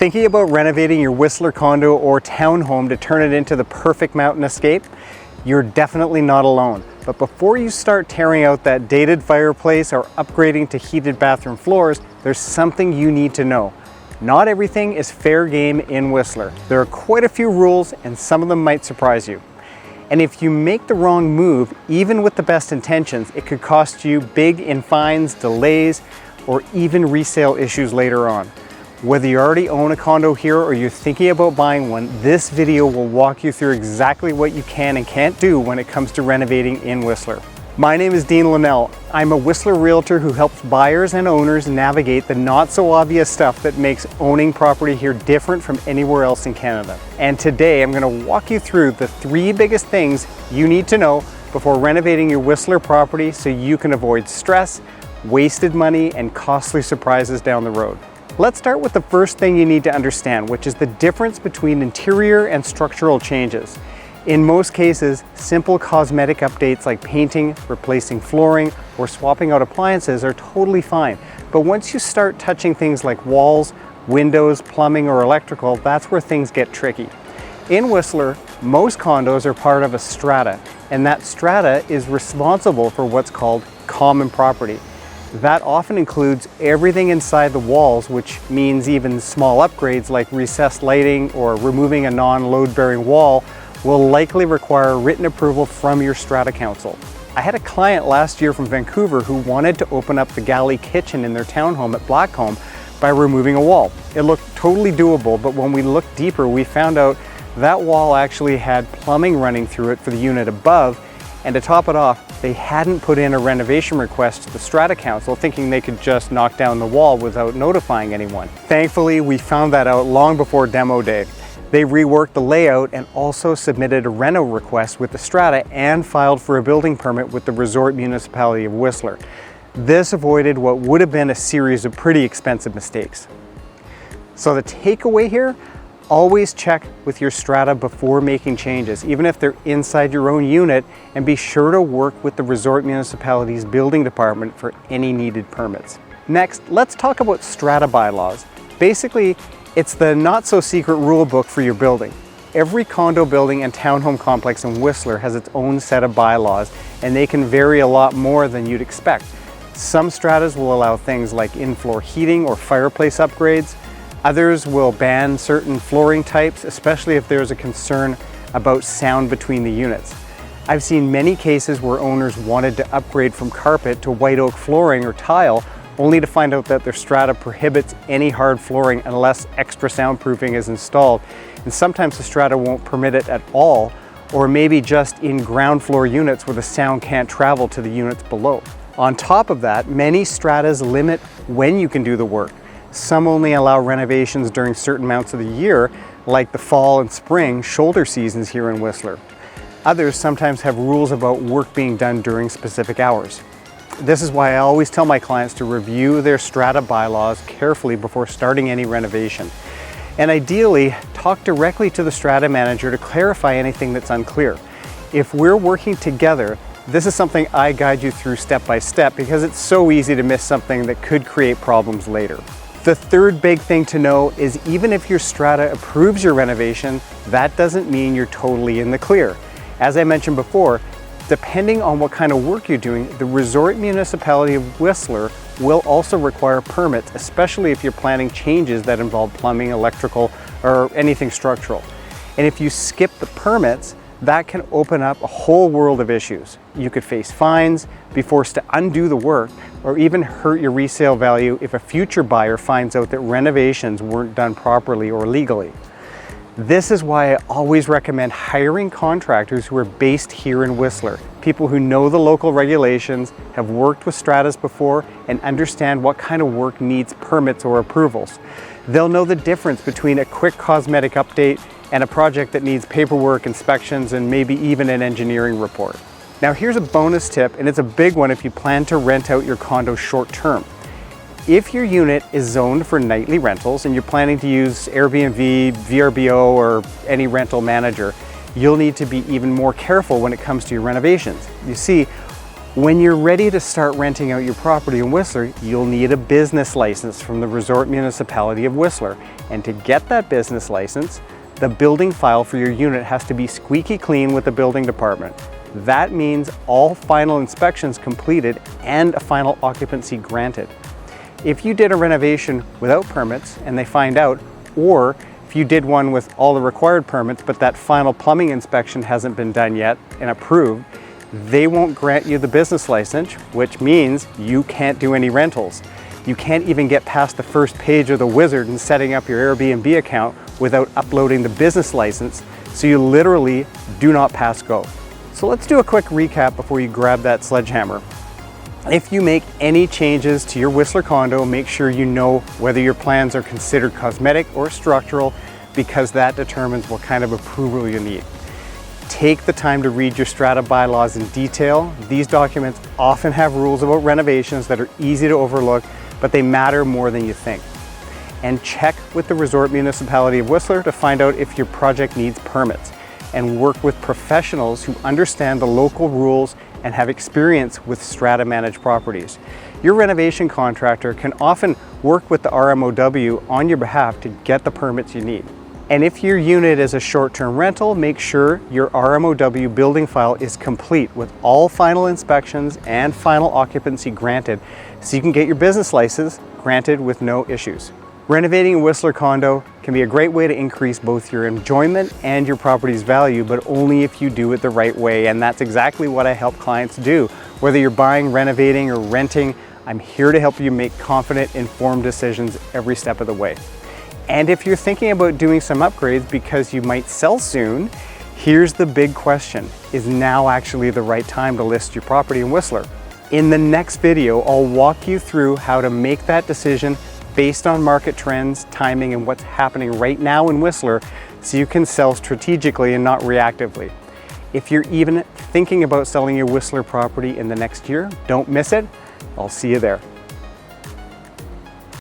Thinking about renovating your Whistler condo or townhome to turn it into the perfect mountain escape? You're definitely not alone. But before you start tearing out that dated fireplace or upgrading to heated bathroom floors, there's something you need to know. Not everything is fair game in Whistler. There are quite a few rules, and some of them might surprise you. And if you make the wrong move, even with the best intentions, it could cost you big in fines, delays, or even resale issues later on. Whether you already own a condo here or you're thinking about buying one, this video will walk you through exactly what you can and can't do when it comes to renovating in Whistler. My name is Dean Linnell. I'm a Whistler realtor who helps buyers and owners navigate the not so obvious stuff that makes owning property here different from anywhere else in Canada. And today I'm going to walk you through the 3 biggest things you need to know before renovating your Whistler property so you can avoid stress, wasted money, and costly surprises down the road. Let's start with the first thing you need to understand, which is the difference between interior and structural changes. In most cases, simple cosmetic updates like painting, replacing flooring, or swapping out appliances are totally fine. But once you start touching things like walls, windows, plumbing, or electrical, that's where things get tricky. In Whistler, most condos are part of a strata, and that strata is responsible for what's called common property. That often includes everything inside the walls, which means even small upgrades like recessed lighting or removing a non-load-bearing wall will likely require written approval from your strata council. I had a client last year from Vancouver who wanted to open up the galley kitchen in their townhome at Blackcomb by removing a wall. It looked totally doable, but when we looked deeper, we found out that wall actually had plumbing running through it for the unit above. And to top it off, they hadn't put in a renovation request to the Strata Council, thinking they could just knock down the wall without notifying anyone. Thankfully, we found that out long before demo day. They reworked the layout and also submitted a reno request with the Strata and filed for a building permit with the Resort Municipality of Whistler. This avoided what would have been a series of pretty expensive mistakes. So the takeaway here, always check with your strata before making changes, even if they're inside your own unit, and be sure to work with the Resort Municipality's building department for any needed permits. Next, let's talk about strata bylaws. Basically, it's the not-so-secret rule book for your building. Every condo building and townhome complex in Whistler has its own set of bylaws, and they can vary a lot more than you'd expect. Some stratas will allow things like in-floor heating or fireplace upgrades. Others will ban certain flooring types, especially if there's a concern about sound between the units. I've seen many cases where owners wanted to upgrade from carpet to white oak flooring or tile, only to find out that their strata prohibits any hard flooring unless extra soundproofing is installed. And sometimes the strata won't permit it at all, or maybe just in ground floor units where the sound can't travel to the units below. On top of that, many stratas limit when you can do the work. Some only allow renovations during certain months of the year, like the fall and spring shoulder seasons here in Whistler. Others sometimes have rules about work being done during specific hours. This is why I always tell my clients to review their strata bylaws carefully before starting any renovation. And ideally, talk directly to the strata manager to clarify anything that's unclear. If we're working together, this is something I guide you through step by step because it's so easy to miss something that could create problems later. The third big thing to know is even if your strata approves your renovation, that doesn't mean you're totally in the clear. As I mentioned before, depending on what kind of work you're doing, the Resort Municipality of Whistler will also require permits, especially if you're planning changes that involve plumbing, electrical, or anything structural. And if you skip the permits, that can open up a whole world of issues. You could face fines, be forced to undo the work, or even hurt your resale value if a future buyer finds out that renovations weren't done properly or legally. This is why I always recommend hiring contractors who are based here in Whistler, people who know the local regulations, have worked with stratas before, and understand what kind of work needs permits or approvals. They'll know the difference between a quick cosmetic update and a project that needs paperwork, inspections, and maybe even an engineering report. Now here's a bonus tip, and it's a big one if you plan to rent out your condo short term. If your unit is zoned for nightly rentals and you're planning to use Airbnb, VRBO, or any rental manager, you'll need to be even more careful when it comes to your renovations. You see, When you're ready to start renting out your property in Whistler, you'll need a business license from the Resort Municipality of Whistler. And to get that business license, the building file for your unit has to be squeaky clean with the building department. That means all final inspections completed and a final occupancy granted. If you did a renovation without permits and they find out, or if you did one with all the required permits but that final plumbing inspection hasn't been done yet and approved, they won't grant you the business license, which means you can't do any rentals. You can't even get past the first page of the wizard in setting up your Airbnb account without uploading the business license, so you literally do not pass go. So let's do a quick recap before you grab that sledgehammer. If you make any changes to your Whistler condo, make sure you know whether your plans are considered cosmetic or structural, because that determines what kind of approval you need. Take the time to read your Strata bylaws in detail. These documents often have rules about renovations that are easy to overlook, but they matter more than you think. And check with the Resort Municipality of Whistler to find out if your project needs permits, and work with professionals who understand the local rules and have experience with Strata managed properties. Your renovation contractor can often work with the RMOW on your behalf to get the permits you need. And if your unit is a short-term rental, make sure your RMOW building file is complete with all final inspections and final occupancy granted, so you can get your business license granted with no issues. Renovating a Whistler condo can be a great way to increase both your enjoyment and your property's value, but only if you do it the right way. And that's exactly what I help clients do. Whether you're buying, renovating, or renting, I'm here to help you make confident, informed decisions every step of the way. And if you're thinking about doing some upgrades because you might sell soon, here's the big question. Is now actually the right time to list your property in Whistler? In the next video, I'll walk you through how to make that decision based on market trends, timing, and what's happening right now in Whistler, so you can sell strategically and not reactively. If you're even thinking about selling your Whistler property in the next year, don't miss it. I'll see you there.